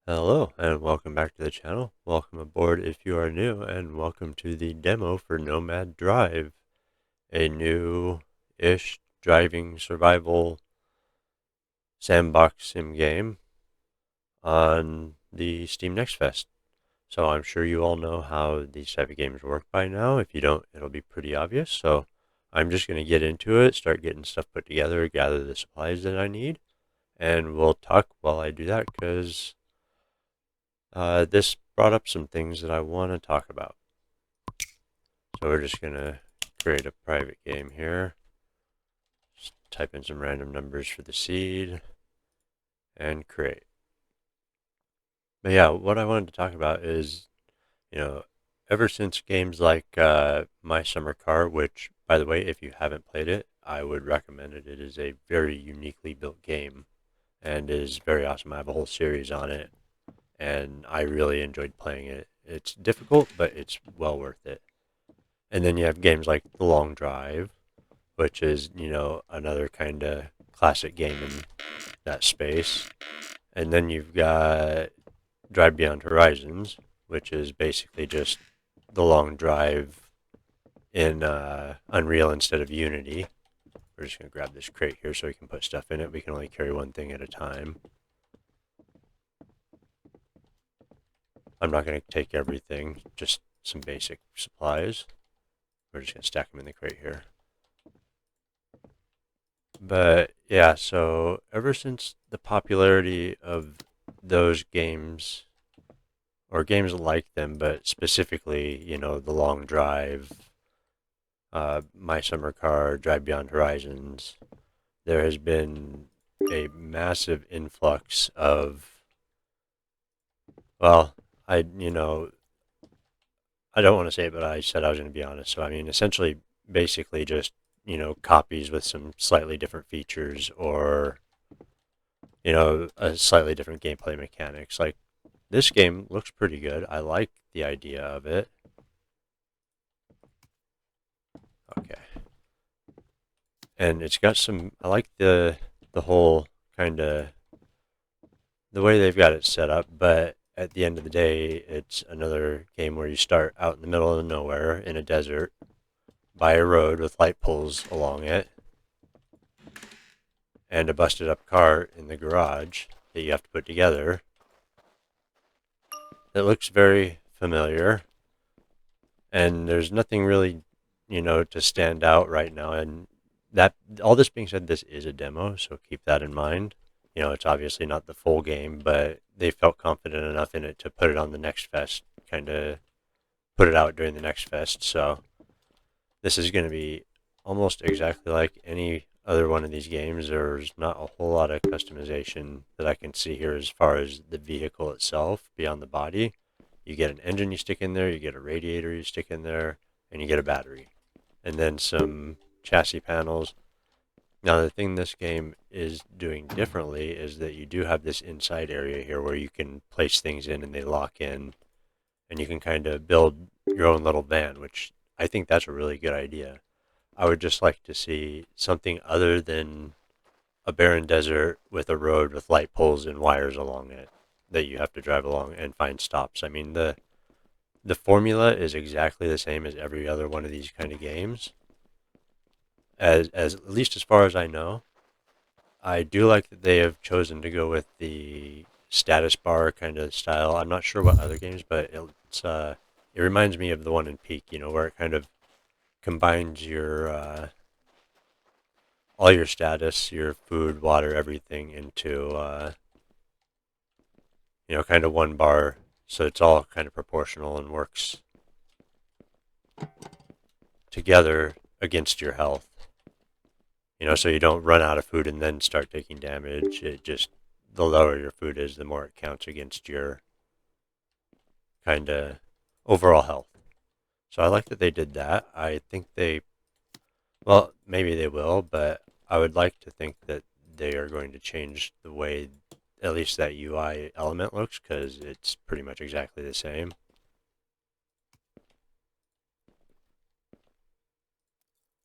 Hello and welcome back to the channel. Welcome aboard if you are new, and welcome to the demo for Nomad Drive, a new-ish driving survival sandbox sim game on the Steam Next Fest. So I'm sure you all know how these type of games work by now. If you don't, it'll be pretty obvious. So I'm just going to get into it, start getting stuff put together, gather the supplies that I need, and we'll talk while I do that because this brought up some things that I want to talk about. So we're just going to create a private game here. Just type in some random numbers for the seed and create. But yeah, what I wanted to talk about is, you know, ever since games like My Summer Car, which, by the way, if you haven't played it, I would recommend it. It is a very uniquely built game and is very awesome. I have a whole series on it, and I really enjoyed playing it. It's difficult, but it's well worth it. And then you have games like The Long Drive, which is, another kind of classic game in that space. And then you've got Drive Beyond Horizons, which is basically just The Long Drive in Unreal instead of Unity. We're just going to grab this crate here so we can put stuff in it. We can only carry one thing at a time. I'm not going to take everything, just some basic supplies. We're just going to stack them in the crate here. But yeah, so ever since the popularity of those games, or games like them, but specifically, The Long Drive, My Summer Car, Drive Beyond Horizons, there has been a massive influx of, well, I don't want to say it, but I said I was going to be honest. So, I mean, essentially, basically just, copies with some slightly different features or a slightly different gameplay mechanics. Like, this game looks pretty good. I like the idea of it. Okay. And it's got some, I like the whole kind of, the way they've got it set up, but at the end of the day, it's another game where you start out in the middle of nowhere in a desert by a road with light poles along it and a busted up car in the garage that you have to put together. It looks very familiar, and there's nothing really, to stand out right now. And that, all this being said, this is a demo, so keep that in mind. It's obviously not the full game, but they felt confident enough in it to put it on the next fest, kind of put it out during the next fest. So this is going to be almost exactly like any other one of these games. There's not a whole lot of customization that I can see here as far as the vehicle itself beyond the body. You get an engine you stick in there, you get a radiator you stick in there, and you get a battery. And then some chassis panels. Now, the thing this game is doing differently is that you do have this inside area here where you can place things in and they lock in, and you can kind of build your own little van, which I think that's a really good idea. I would just like to see something other than a barren desert with a road with light poles and wires along it that you have to drive along and find stops. I mean, the formula is exactly the same as every other one of these kind of games. As at least as far as I know, I do like that they have chosen to go with the status bar kind of style. I'm not sure what other games, but it reminds me of the one in Peak, where it kind of combines your all your status, your food, water, everything into kind of one bar, so it's all kind of proportional and works together against your health. So you don't run out of food and then start taking damage. It just, the lower your food is, the more it counts against your kind of overall health. So I like that they did that. I think well, maybe they will, but I would like to think that they are going to change the way at least that UI element looks, because it's pretty much exactly the same.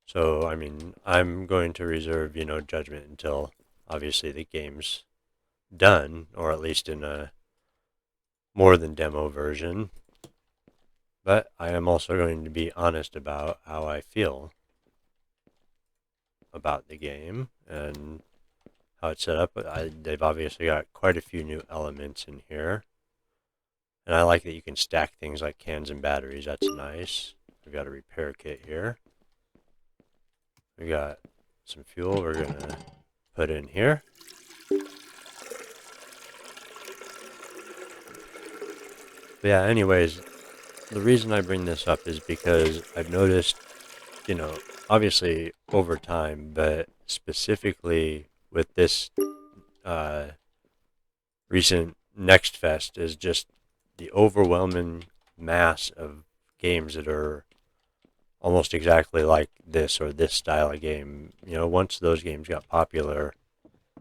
So, I mean, I'm going to reserve, judgment until obviously the game's done, or at least in a more than demo version, but I am also going to be honest about how I feel about the game and how it's set up. They've obviously got quite a few new elements in here. And I like that you can stack things like cans and batteries. That's nice. We've got a repair kit here. We got some fuel we're going to put in here. But yeah, anyways, the reason I bring this up is because I've noticed, obviously over time, but specifically with this uh, recent Next Fest, is just the overwhelming mass of games that are almost exactly like this or this style of game. Once those games got popular,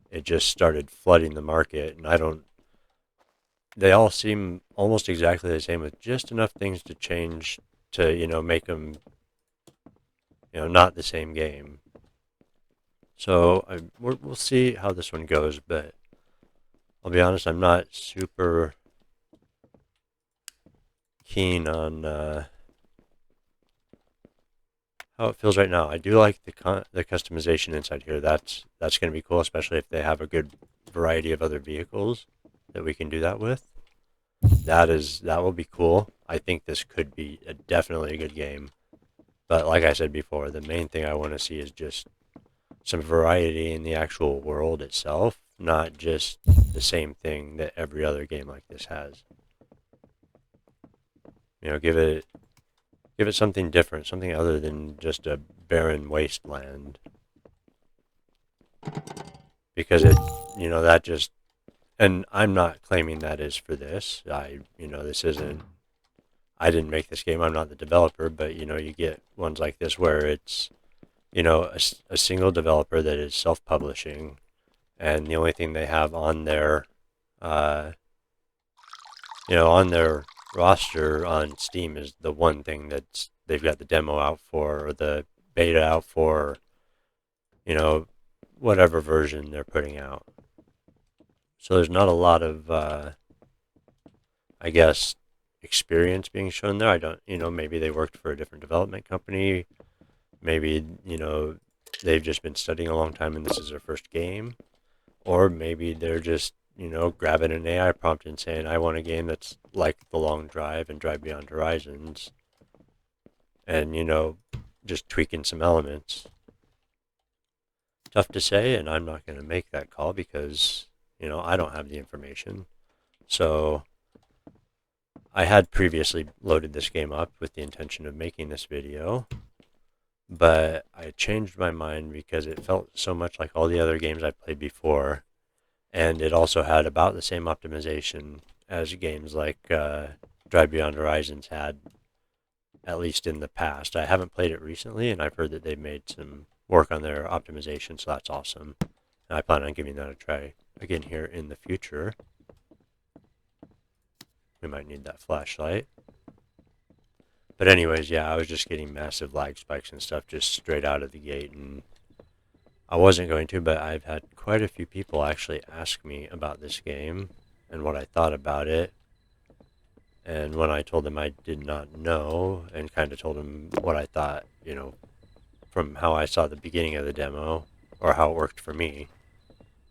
it just started flooding the market, and they all seem almost exactly the same with just enough things to change to, make them, not the same game. So we'll see how this one goes, but I'll be honest, I'm not super keen on how it feels right now. I do like the customization inside here. That's going to be cool, especially if they have a good variety of other vehicles that we can do that with. That will be cool. I think this could be definitely a good game. But like I said before, the main thing I want to see is just some variety in the actual world itself, not just the same thing that every other game like this has. Give it something different, something other than just a barren wasteland. Because that just, and I'm not claiming that is for this. This isn't, I didn't make this game. I'm not the developer, but you get ones like this where it's, a single developer that is self-publishing, and the only thing they have on their, uh, on their roster on Steam is the one thing that they've got the demo out for or the beta out for, you know, whatever version they're putting out. So there's not a lot of, I guess, experience being shown there. I don't, maybe they worked for a different development company. Maybe, they've just been studying a long time and this is their first game. Or maybe they're just, grabbing an AI prompt and saying, I want a game that's like The Long Drive and Drive Beyond Horizons. And, just tweaking some elements. Tough to say, and I'm not going to make that call because, I don't have the information. So I had previously loaded this game up with the intention of making this video, but I changed my mind because it felt so much like all the other games I played before, and it also had about the same optimization as games like Drive Beyond Horizons had, at least in the past. I haven't played it recently, and I've heard that they've made some work on their optimization, so that's awesome. And I plan on giving that a try again here in the future. We might need that flashlight. But anyways, yeah, I was just getting massive lag spikes and stuff just straight out of the gate, and I wasn't going to, but I've had quite a few people actually ask me about this game and what I thought about it. And when I told them I did not know and kind of told them what I thought, from how I saw the beginning of the demo or how it worked for me.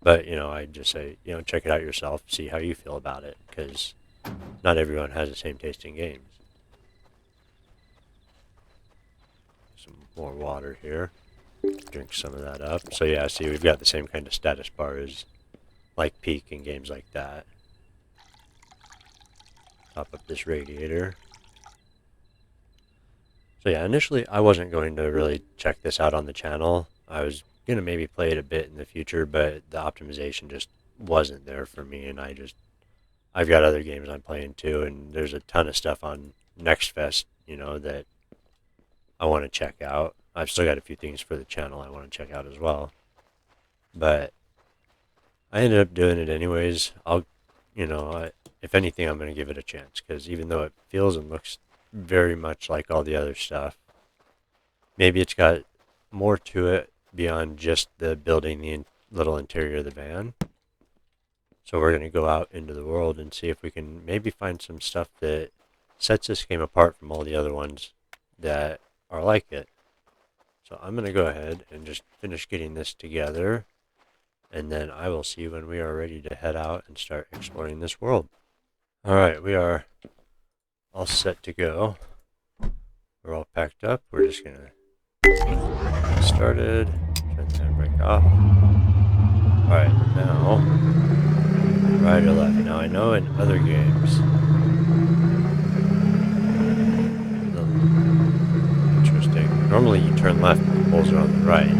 But, I just say, check it out yourself, see how you feel about it, because not everyone has the same taste in games. Some more water here. Drink some of that up. So yeah, see, we've got the same kind of status bar as like Peak in games like that. Top up this radiator. So yeah, initially I wasn't going to really check this out on the channel. I was going to maybe play it a bit in the future, but the optimization just wasn't there for me, and I've got other games I'm playing too, and there's a ton of stuff on Next Fest, that I want to check out. I've still got a few things for the channel I want to check out as well. But I ended up doing it anyways. If anything, I'm going to give it a chance, because even though it feels and looks very much like all the other stuff, maybe it's got more to it beyond just the building the little interior of the van. So we're going to go out into the world and see if we can maybe find some stuff that sets this game apart from all the other ones that are like it. So I'm going to go ahead and just finish getting this together, and then I will see when we are ready to head out and start exploring this world. Alright, we are all set to go. We're all packed up. We're just going to get started. Turn the handbrake off. Alright, now, right or left. Now I know in other games, interesting. Normally you turn left and the poles are on the right.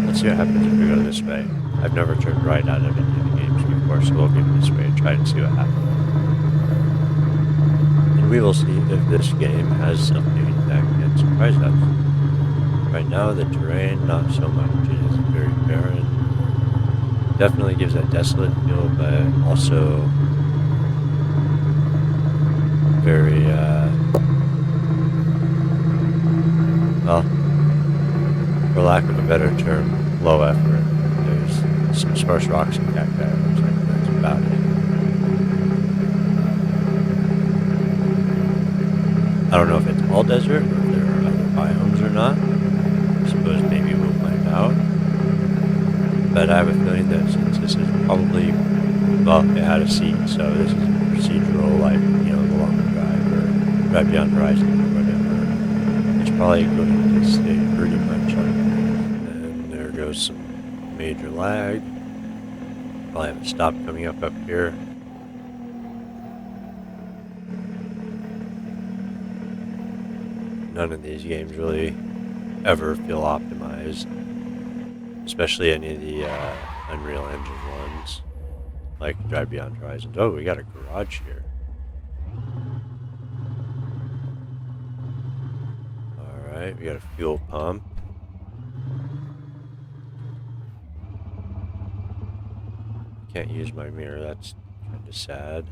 Let's see what happens if we go this way. I've never turned right out of any of the games before, so we'll go this way and try and see what happens. And we will see if this game has something that can surprise us. Right now, the terrain, not so much. It is very barren. Definitely gives that desolate feel, but also very, well, for lack of a better term, low effort. There's some sparse rocks and cacti, it looks like that's about it. I don't know if it's all desert, or if there are other biomes or not. I suppose maybe we'll find out. But I have a feeling that since this is probably, well, it had a seat, so this is procedural, like, The Long Drive, or Drive Beyond Horizon, or whatever. It's probably going to stay pretty much like this. And there goes some major lag. Probably have a stop coming up here. None of these games really ever feel optimized, especially any of the Unreal Engine ones, like Drive Beyond Horizon. Oh, we got a garage here. Alright, we got a fuel pump. Can't use my mirror, that's kind of sad.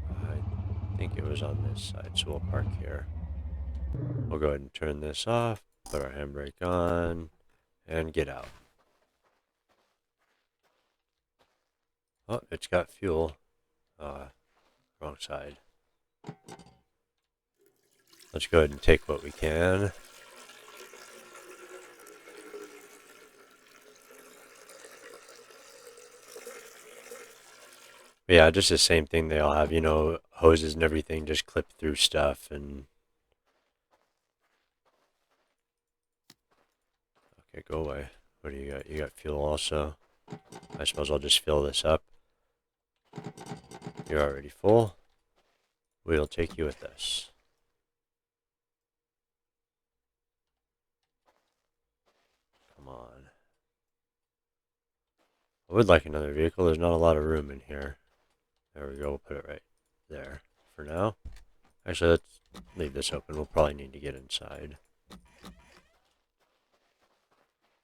I think it was on this side, so we'll park here. We'll go ahead and turn this off, put our handbrake on, and get out. Oh, it's got fuel. Wrong side. Let's go ahead and take what we can. But yeah, just the same thing they all have, hoses and everything, just clip through stuff. And okay, go away. What do you got? You got fuel also. I suppose I'll just fill this up. You're already full. We'll take you with us. Come on. I would like another vehicle. There's not a lot of room in here. There we go. We'll put it right there for now. Actually, let's leave this open. We'll probably need to get inside.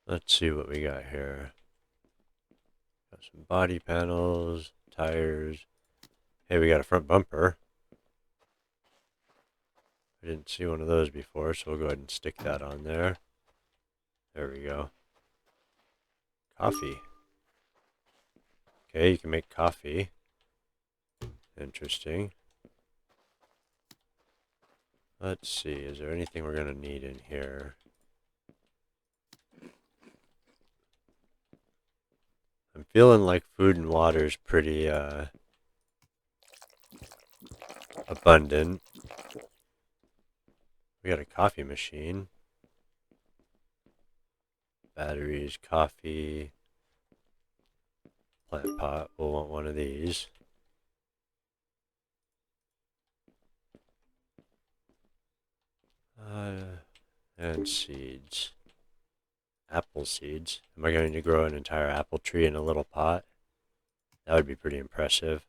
Let's see what we got here. Got some body panels, tires. Hey, we got a front bumper. I didn't see one of those before, so we'll go ahead and stick that on there. There we go. Coffee. Okay, you can make coffee. Interesting. Let's see, is there anything we're going to need in here? I'm feeling like food and water is pretty abundant. We got a coffee machine. Batteries, coffee. Plant pot, we'll want one of these. And seeds. Apple seeds. Am I going to grow an entire apple tree in a little pot? That would be pretty impressive.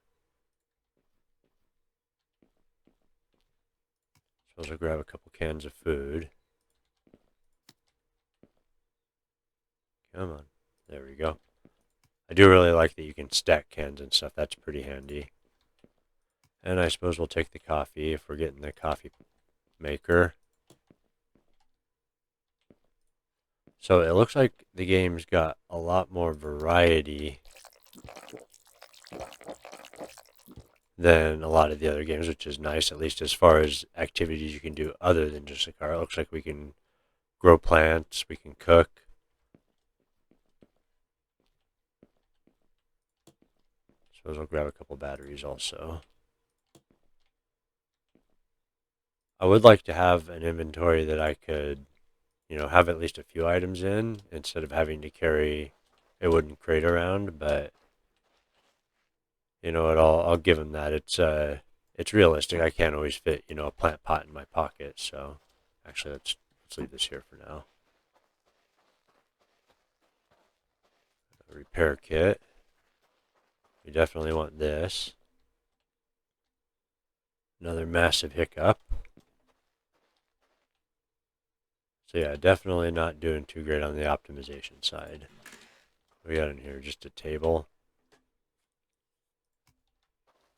Suppose I'll grab a couple cans of food. Come on. There we go. I do really like that you can stack cans and stuff. That's pretty handy. And I suppose we'll take the coffee if we're getting the coffee maker. So it looks like the game's got a lot more variety than a lot of the other games, which is nice, at least as far as activities you can do other than just a car. It looks like we can grow plants, we can cook. Suppose I'll grab a couple batteries also. I would like to have an inventory that I could, have at least a few items in instead of having to carry a wooden crate around. But you know what? I'll give him that. It's realistic. I can't always fit a plant pot in my pocket. So actually, let's leave this here for now. A repair kit. We definitely want this. Another massive hiccup. So yeah, definitely not doing too great on the optimization side. We got in here just a table.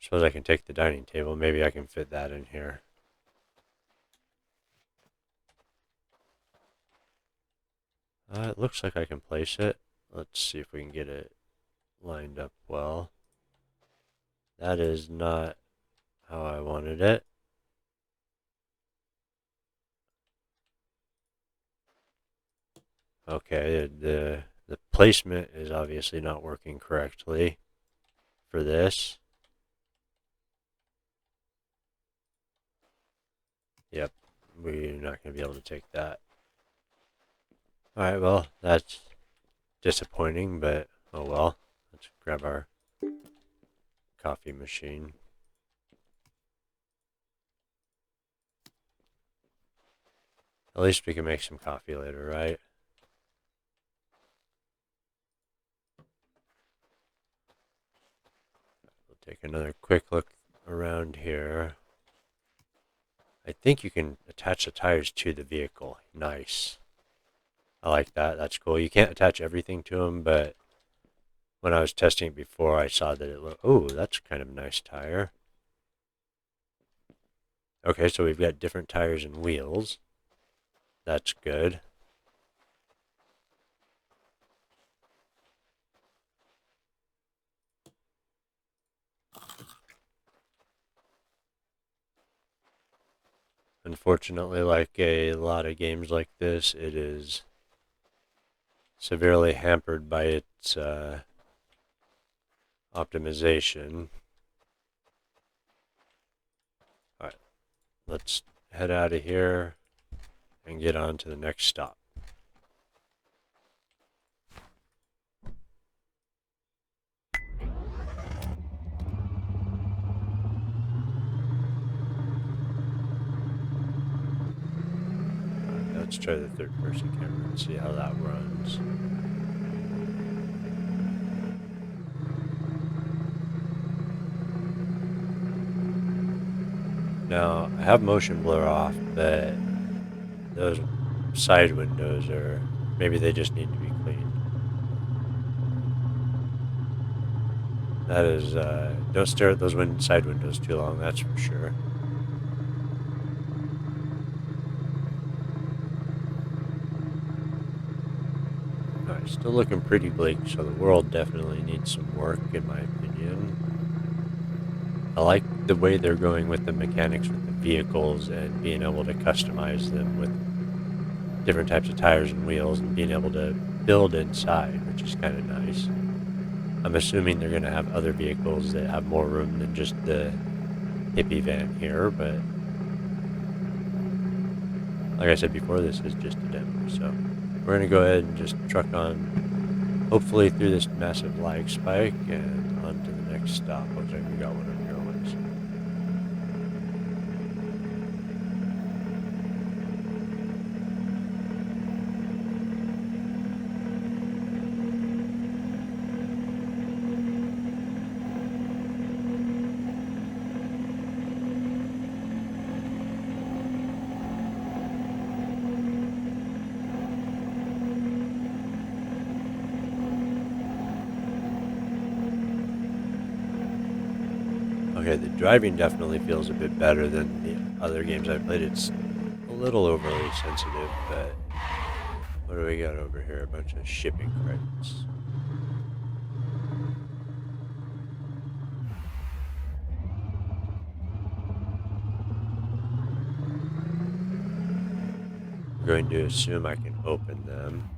Suppose I can take the dining table. Maybe I can fit that in here. It looks like I can place it. Let's see if we can get it lined up well. That is not how I wanted it. Okay, the placement is obviously not working correctly for this. Yep, we're not going to be able to take that. Alright, well, that's disappointing, but oh well. Let's grab our coffee machine. At least we can make some coffee later, right? We'll take another quick look around here. I think you can attach the tires to the vehicle. Nice. I like that. That's cool. You can't attach everything to them, but when I was testing it before, I saw that it looked... Oh, that's kind of a nice tire. Okay, so we've got different tires and wheels. That's good. Unfortunately, like a lot of games like this, it is severely hampered by its optimization. Alright, let's head out of here and get on to the next stop. Let's try the third person camera and see how that runs. Now, I have motion blur off, but those side windows are, maybe they just need to be cleaned. That is, don't stare at those side windows too long, that's for sure. Alright, still looking pretty bleak, so the world definitely needs some work, in my opinion. I like the way they're going with the mechanics with the vehicles and being able to customize them with different types of tires and wheels and being able to build inside, which is kind of nice. I'm assuming they're going to have other vehicles that have more room than just the hippie van here, but like I said before, this is just a demo, so we're going to go ahead and just truck on, hopefully through this massive lag spike and on to the next stop. Looks like we got one of your ones. Okay, the driving definitely feels a bit better than the other games I've played. It's a little overly sensitive, but what do we got over here? A bunch of shipping crates. going to assume I can open them.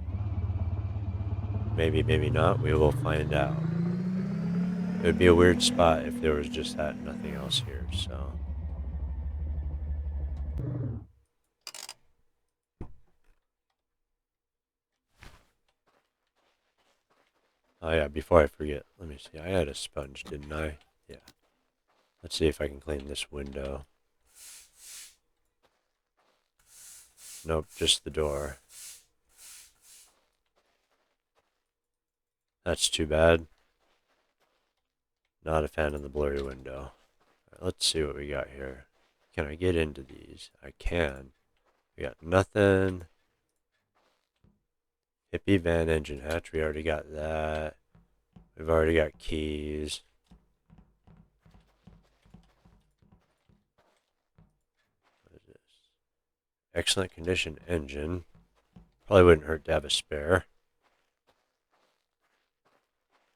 Maybe, maybe not. We will find out. It would be a weird spot if there was just that and nothing else here, so. Oh yeah, before I forget, let me see. I had a sponge, didn't I? Yeah. Let's see if I can clean this window. Nope, just the door. That's too bad. Not a fan of the blurry window. Right, let's see what we got here. Can I get into these? I can. We got nothing. Hippie van engine hatch. We already got that. We've already got keys. What is this? Excellent condition engine. Probably wouldn't hurt to have a spare.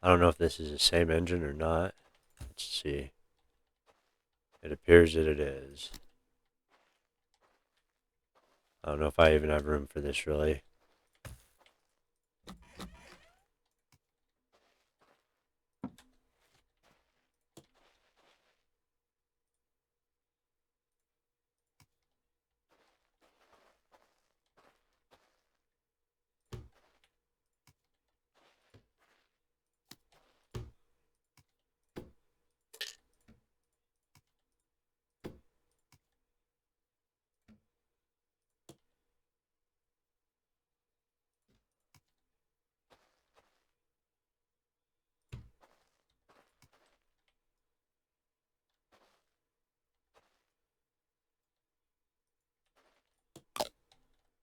I don't know if this is the same engine or not. Let's see. It appears that it is. I don't know if I even have room for this, really.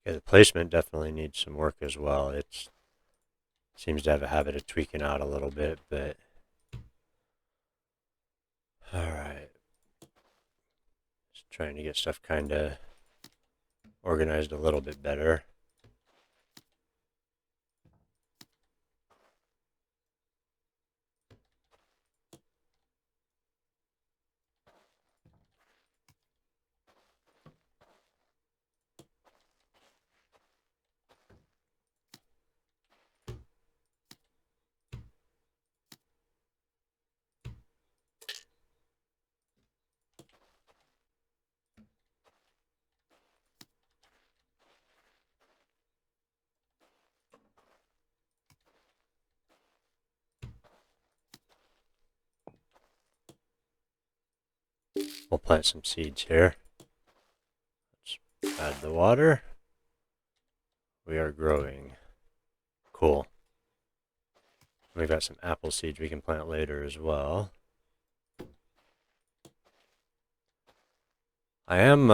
Okay, the placement definitely needs some work as well. It seems to have a habit of tweaking out a little bit, but alright. Just trying to get stuff kind of organized a little bit better. We'll plant some seeds here. Let's add the water. We are growing. Cool. We've got some apple seeds we can plant later as well. I am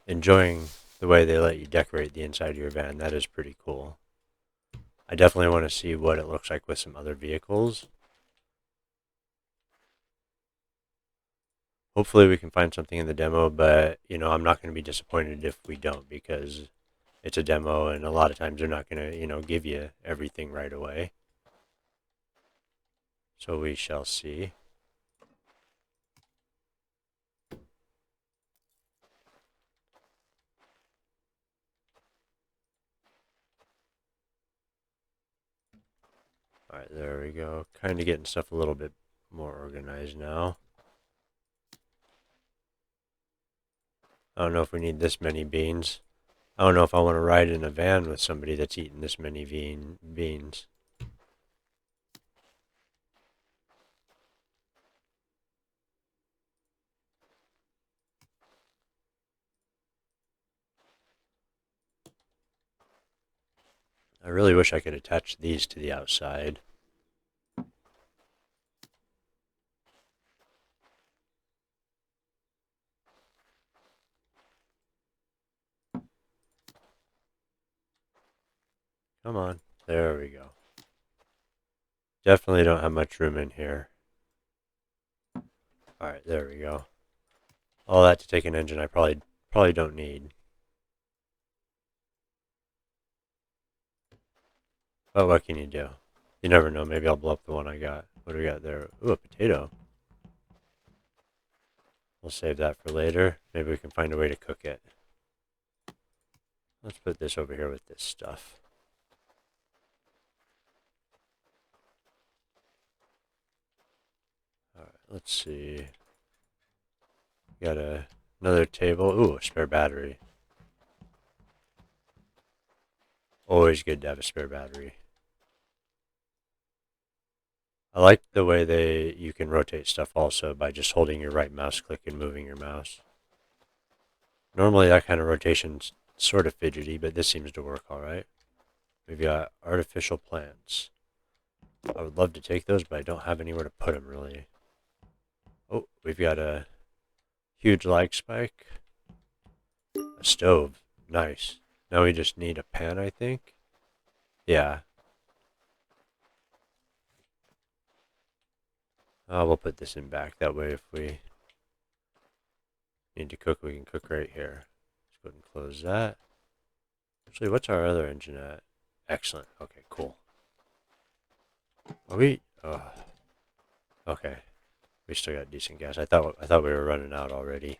enjoying the way they let you decorate the inside of your van. That is pretty cool. I definitely want to see what it looks like with some other vehicles. Hopefully we can find something in the demo, but, you know, I'm not going to be disappointed if we don't, because it's a demo and a lot of times they're not going to, you know, give you everything right away. So we shall see. Alright, there we go. Kind of getting stuff a little bit more organized now. I don't know if we need this many beans. I don't know if I want to ride in a van with somebody that's eating this many beans. I really wish I could attach these to the outside. Come on. There we go. Definitely don't have much room in here. Alright, there we go. All that to take an engine I probably don't need. But what can you do? You never know. Maybe I'll blow up the one I got. What do we got there? Ooh, a potato. We'll save that for later. Maybe we can find a way to cook it. Let's put this over here with this stuff. All right, let's see. Got another table. Ooh, a spare battery. Always good to have a spare battery. I like the way you can rotate stuff also by just holding your right mouse click and moving your mouse. Normally that kind of rotation's sort of fidgety, but this seems to work all right. We've got artificial plants. I would love to take those, but I don't have anywhere to put them really. Oh, we've got a huge lag spike. A stove. Nice. Now we just need a pan, I think. Yeah. We'll put this in back. That way if we need to cook, we can cook right here. Let's go ahead and close that. Actually, what's our other engine at? Excellent. Okay, cool. Are we? Okay. We still got decent gas. I thought we were running out already.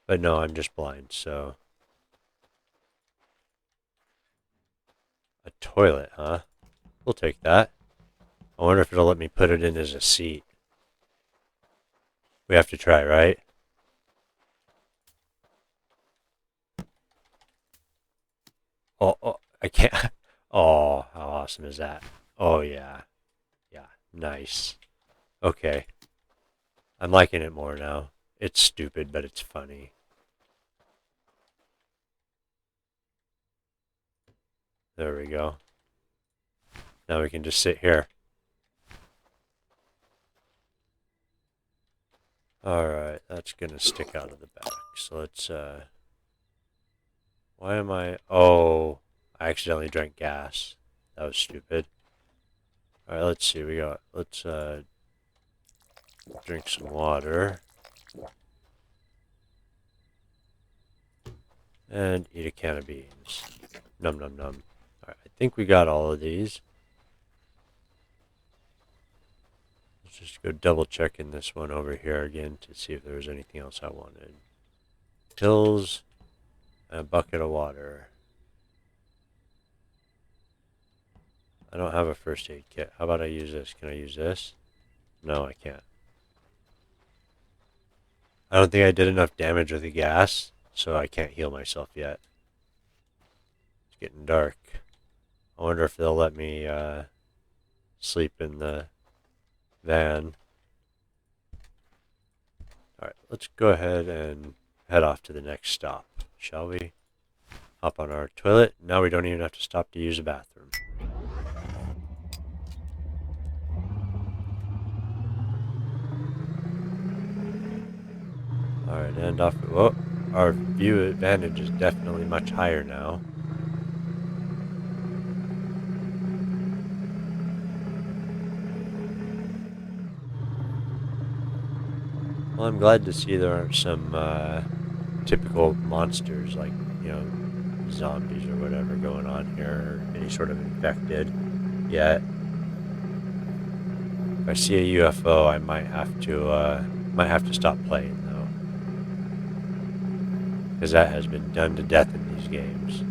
But no, I'm just blind, so. A toilet, huh? We'll take that. I wonder if it'll let me put it in as a seat. We have to try, right? Oh, I can't. Oh, how awesome is that? Oh, yeah. Yeah, nice. Okay. I'm liking it more now. It's stupid, but it's funny. There we go. Now we can just sit here. Alright, that's gonna stick out of the back. So let's, why am I... Oh, I accidentally drank gas. That was stupid. Alright, let's see. Let's, drink some water. And eat a can of beans. Num num num. Alright, I think we got all of these. Let's just go double check in this one over here again to see if there was anything else I wanted. Pills and a bucket of water. I don't have a first aid kit. How about I use this? Can I use this? No, I can't. I don't think I did enough damage with the gas, so I can't heal myself yet. It's getting dark. I wonder if they'll let me sleep in the van. Alright, let's go ahead and head off to the next stop, shall we? Hop on our toilet. Now we don't even have to stop to use a bathroom. Alright, and off. Whoa, our view advantage is definitely much higher now. Well, I'm glad to see there aren't some typical monsters like, zombies or whatever going on here, or any sort of infected yet. If I see a UFO, I might have to stop playing though, because that has been done to death in these games.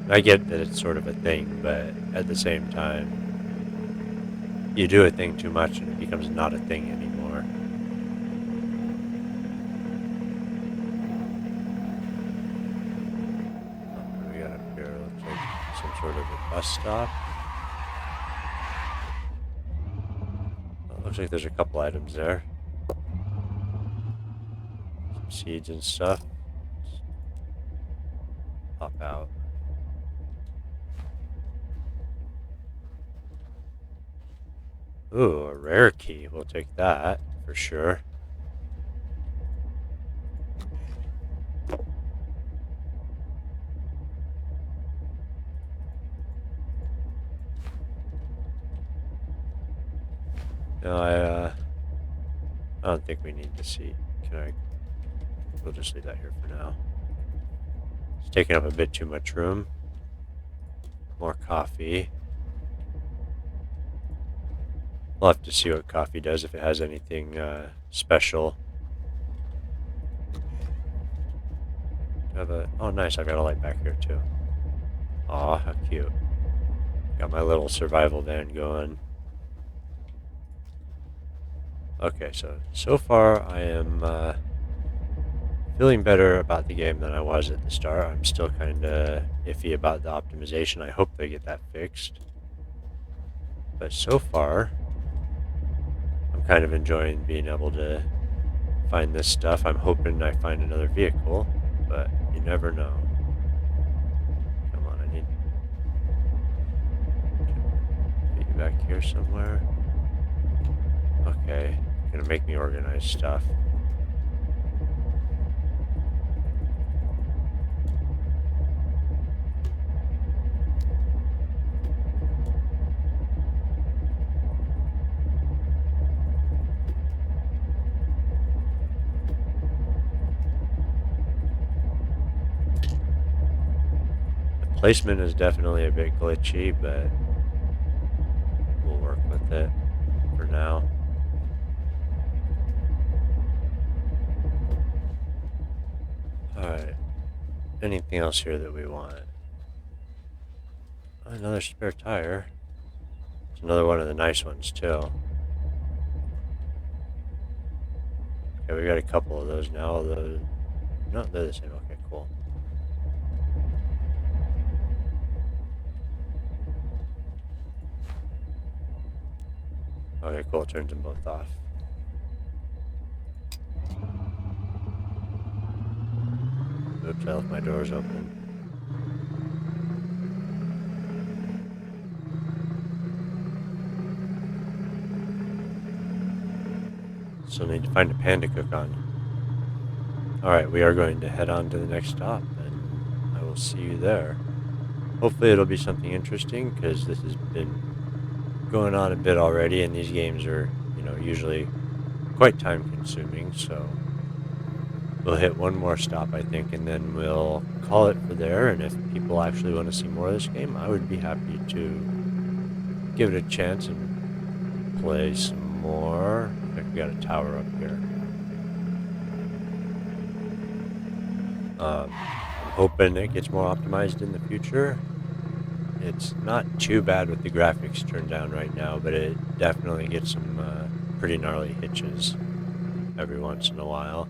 And I get that it's sort of a thing, but at the same time, you do a thing too much and it becomes not a thing anymore. What do we got up here? Looks like some sort of a bus stop. Looks like there's a couple items there. Some seeds and stuff. Pop out. Ooh, a rare key. We'll take that for sure. No, I don't think we need the seat. We'll just leave that here for now. It's taking up a bit too much room. More coffee. We'll have to see what coffee does, if it has anything special. Have a, oh nice, I've got a light back here too. Aw, how cute. Got my little survival van going. Okay, so far I am feeling better about the game than I was at the start. I'm still kind of iffy about the optimization. I hope they get that fixed. But so far, I'm kind of enjoying being able to find this stuff. I'm hoping I find another vehicle, but you never know. Come on, I need to get you back here somewhere. Okay, gonna make me organize stuff. The placement is definitely a bit glitchy, but we'll work with it for now. Alright, anything else here that we want? Another spare tire. It's another one of the nice ones, too. Okay, we got a couple of those now, although... No, they're the same. Okay, cool. Okay, cool. Turns them both off. Oops, I left my doors open. Still need to find a pan to cook on. Alright, we are going to head on to the next stop, and I will see you there. Hopefully it'll be something interesting, because this has been going on a bit already, and these games are, usually quite time-consuming, so we'll hit one more stop, I think, and then we'll call it for there, and if people actually want to see more of this game, I would be happy to give it a chance and play some more. I think we got a tower up here. I'm hoping it gets more optimized in the future. It's not too bad with the graphics turned down right now, but it definitely gets some pretty gnarly hitches every once in a while.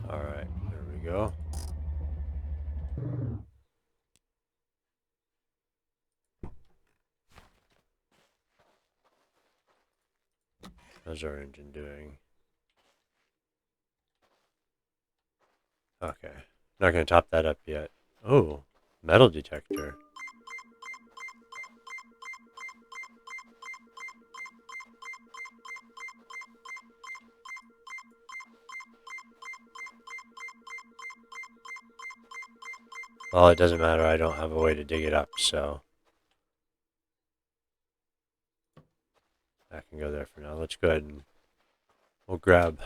Alright, there we go. How's our engine doing? Okay, not going to top that up yet. Oh, metal detector. Well, it doesn't matter, I don't have a way to dig it up, so that can go there for now. Let's go ahead and we'll grab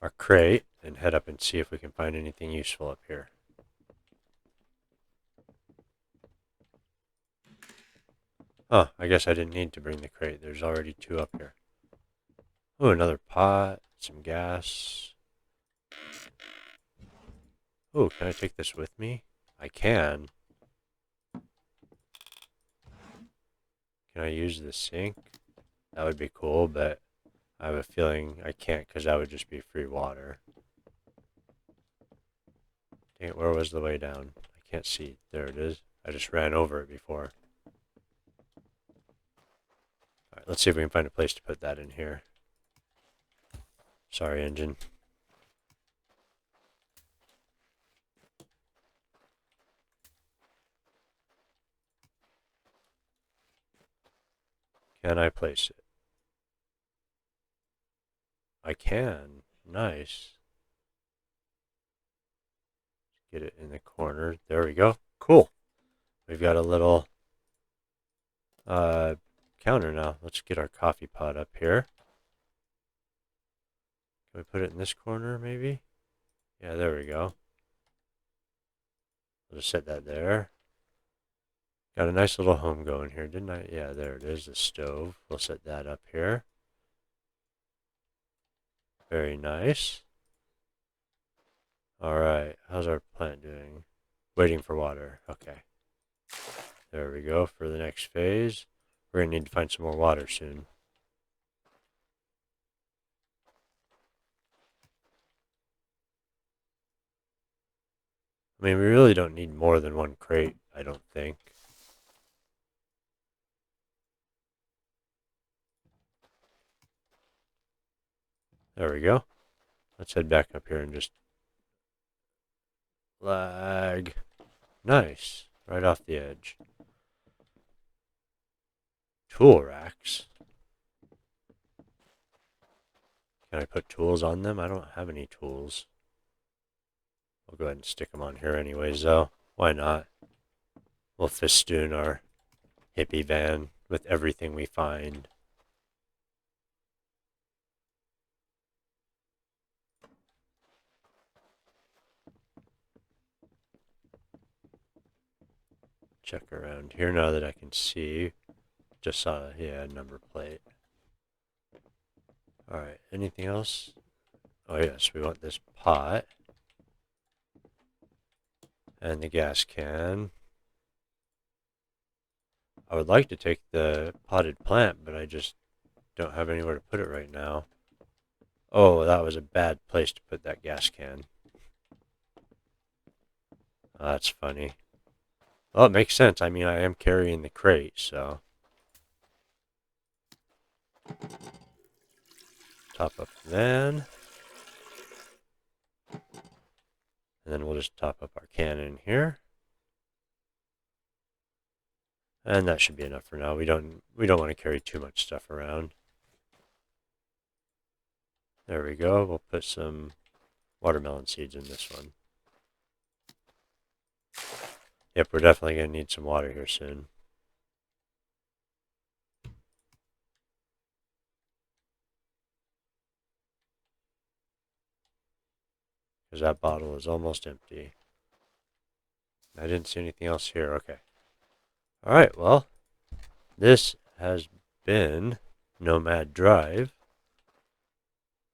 our crate and head up and see if we can find anything useful up here. Oh, I guess I didn't need to bring the crate. There's already two up here. Oh, another pot, some gas. Oh, can I take this with me? I can. Can I use the sink? That would be cool, but I have a feeling I can't because that would just be free water. Dang it, where was the way down? I can't see. There it is. I just ran over it before. Alright, let's see if we can find a place to put that in here. Sorry, engine. Can I place it? I can. Nice. Get it in the corner. There we go. Cool. We've got a little counter now. Let's get our coffee pot up here. Can we put it in this corner, maybe? Yeah, there we go. I'll just set that there. Got a nice little home going here, didn't I? Yeah, there it is, the stove. We'll set that up here. Very nice. All right, how's our plant doing? Waiting for water. Okay. There we go for the next phase. We're going to need to find some more water soon. I mean, we really don't need more than one crate, I don't think. There we go. Let's head back up here and just lag. Nice. Right off the edge. Tool racks. Can I put tools on them? I don't have any tools. I'll go ahead and stick them on here anyways, though. Why not? We'll festoon our hippie van with everything we find. Check around here now that I can see. Just saw, yeah, number plate. Alright, anything else? Oh yes, we want this pot. And the gas can. I would like to take the potted plant, but I just don't have anywhere to put it right now. Oh, that was a bad place to put that gas can. Oh, that's funny. Well, it makes sense. I mean, I am carrying the crate, so. Top up the van. And then we'll just top up our can in here. And that should be enough for now. We don't want to carry too much stuff around. There we go. We'll put some watermelon seeds in this one. Yep, we're definitely going to need some water here soon. Because that bottle is almost empty. I didn't see anything else here. Okay. Alright, well, this has been Nomad Drive.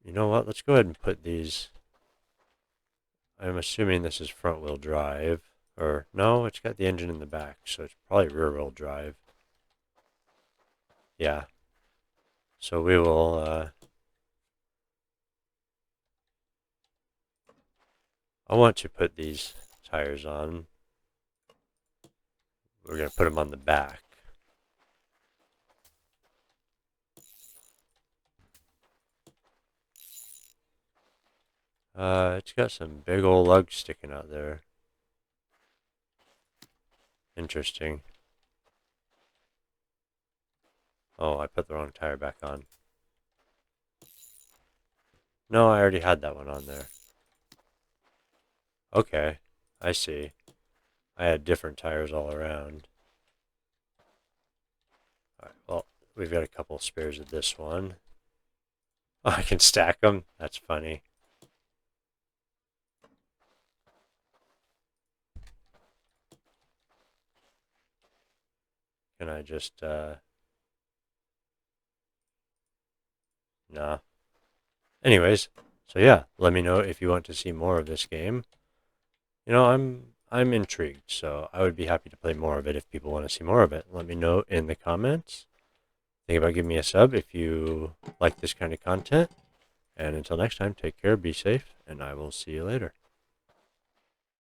You know what? Let's go ahead and put these. I'm assuming this is front wheel drive. Or, no, it's got the engine in the back, so it's probably rear wheel drive. Yeah. So we will, I want to put these tires on. We're going to put them on the back. It's got some big old lugs sticking out there. Interesting. Oh, I put the wrong tire back on. No, I already had that one on there. Okay, I see. I had different tires all around. Alright, well, we've got a couple spares of this one. Oh, I can stack them? That's funny. Can I just, nah. Anyways, so yeah, let me know if you want to see more of this game. You know, I'm intrigued, so I would be happy to play more of it if people want to see more of it. Let me know in the comments. Think about giving me a sub if you like this kind of content. And until next time, take care, be safe, and I will see you later.